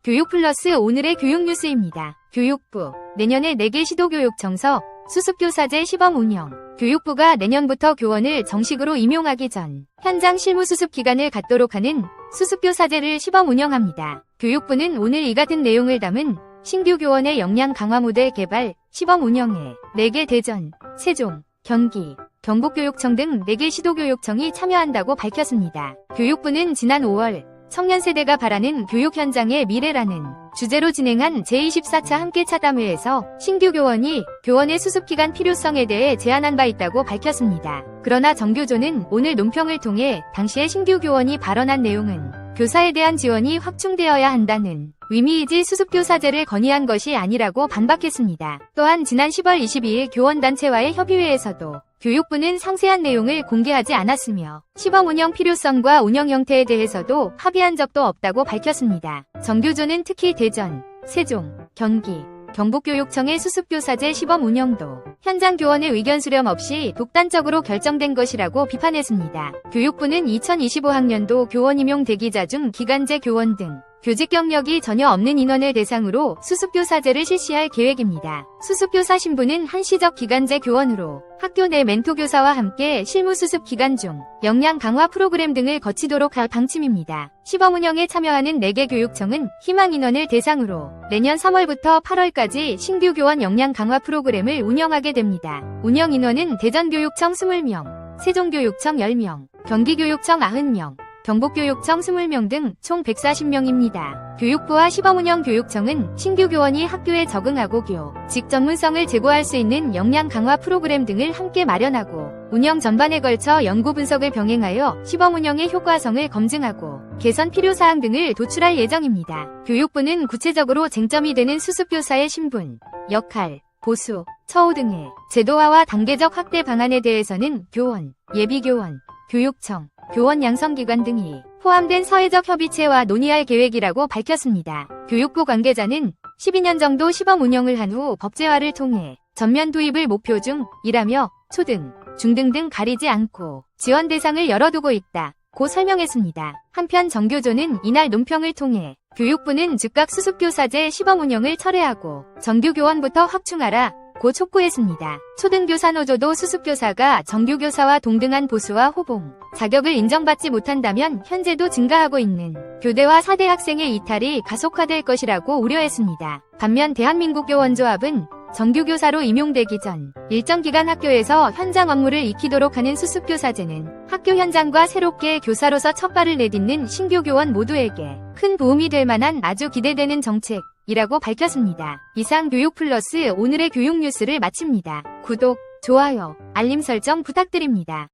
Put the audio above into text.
교육플러스 오늘의 교육뉴스입니다. 교육부, 내년에 4개 시도교육 정서, 수습교사제 시범 운영. 교육부가 내년부터 교원을 정식으로 임용하기 전 현장 실무 수습 기간을 갖도록 하는 수습교사제를 시범 운영합니다. 교육부는 오늘 이 같은 내용을 담은 신규 교원의 역량 강화 모델 개발, 시범 운영에 4개 대전, 세종, 경기, 경북교육청 등 4개 시도교육청이 참여한다고 밝혔습니다. 교육부는 지난 5월 청년 세대가 바라는 교육 현장의 미래라는 주제로 진행한 제24차 함께 차담회에서 신규 교원이 교원의 수습기간 필요성에 대해 제안한 바 있다고 밝혔습니다. 그러나 정교조는 오늘 논평을 통해 당시에 신규 교원이 발언한 내용은 교사에 대한 지원이 확충되어야 한다는 의미이지 수습교사제를 건의한 것이 아니라고 반박했습니다. 또한 지난 10월 22일 교원단체와의 협의회에서도 교육부는 상세한 내용을 공개하지 않았으며 시범 운영 필요성과 운영 형태에 대해서도 합의한 적도 없다고 밝혔습니다. 정교조는 특히 대전, 세종, 경기, 경북교육청의 수습교사제 시범 운영도 현장 교원의 의견 수렴 없이 독단적으로 결정된 것이라고 비판했습니다. 교육부는 2025학년도 교원 임용 대기자 중 기간제 교원 등 교직 경력이 전혀 없는 인원을 대상으로 수습교사제를 실시할 계획입니다. 수습교사 신분은 한시적 기간제 교원으로 학교 내 멘토교사와 함께 실무수습 기간 중 역량 강화 프로그램 등을 거치도록 할 방침입니다. 시범 운영에 참여하는 4개 교육청은 희망 인원을 대상으로 내년 3월부터 8월까지 신규 교원 역량 강화 프로그램을 운영하게 됩니다. 운영 인원은 대전교육청 20명, 세종교육청 10명, 경기교육청 90명, 경북교육청 20명 등 총 140명입니다. 교육부와 시범운영 교육청은 신규 교원이 학교에 적응하고 직 전문성을 제고할 수 있는 역량 강화 프로그램 등을 함께 마련하고 운영 전반에 걸쳐 연구 분석을 병행하여 시범운영의 효과성을 검증하고 개선 필요사항 등을 도출할 예정입니다. 교육부는 구체적으로 쟁점이 되는 수습교사의 신분, 역할, 보수, 처우 등의 제도화와 단계적 확대 방안에 대해서는 교원, 예비교원, 교육청, 교원 양성기관 등이 포함된 사회적 협의체와 논의할 계획이라고 밝혔습니다. 교육부 관계자는 12년 정도 시범 운영을 한 후 법제화를 통해 전면 도입을 목표 중이라며 초등, 중등 등 가리지 않고 지원 대상을 열어두고 있다고 설명했습니다. 한편 정교조는 이날 논평을 통해 교육부는 즉각 수습교사제 시범 운영을 철회하고 정규 교원부터 확충하라 고 촉구했습니다. 초등교사노조도 수습교사가 정규교사와 동등한 보수와 호봉, 자격을 인정받지 못한다면 현재도 증가하고 있는 교대와 사대 학생의 이탈이 가속화될 것이라고 우려했습니다. 반면 대한민국교원조합은 정규교사로 임용되기 전 일정 기간 학교에서 현장 업무를 익히도록 하는 수습교사제는 학교 현장과 새롭게 교사로서 첫 발을 내딛는 신규 교원 모두에게 큰 도움이 될 만한 아주 기대되는 정책이라고 밝혔습니다. 이상 교육플러스 오늘의 교육 뉴스를 마칩니다. 구독, 좋아요, 알림 설정 부탁드립니다.